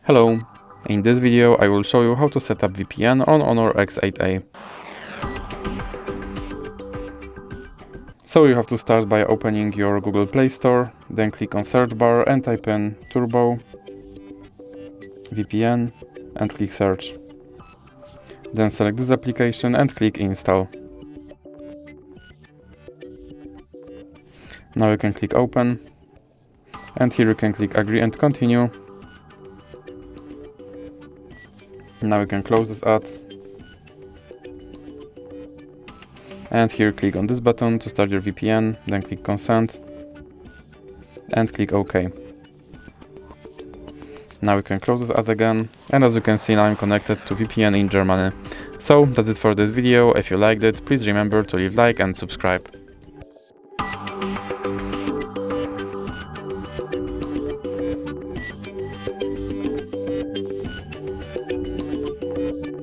Hello, in this video I will show you how to set up VPN on HONOR X8a. So you have to start by opening your Google Play Store, then click on search bar and type in turbo VPN and click search. Then select this application and click install. Now you can click open, and here you can click agree and continue. Now you can close this ad, and here click on this button to start your VPN, then click consent and click OK. Now you can close this ad again, and as you can see, now I'm connected to VPN in Germany. So that's it for this video. If you liked it, please remember to leave like and subscribe.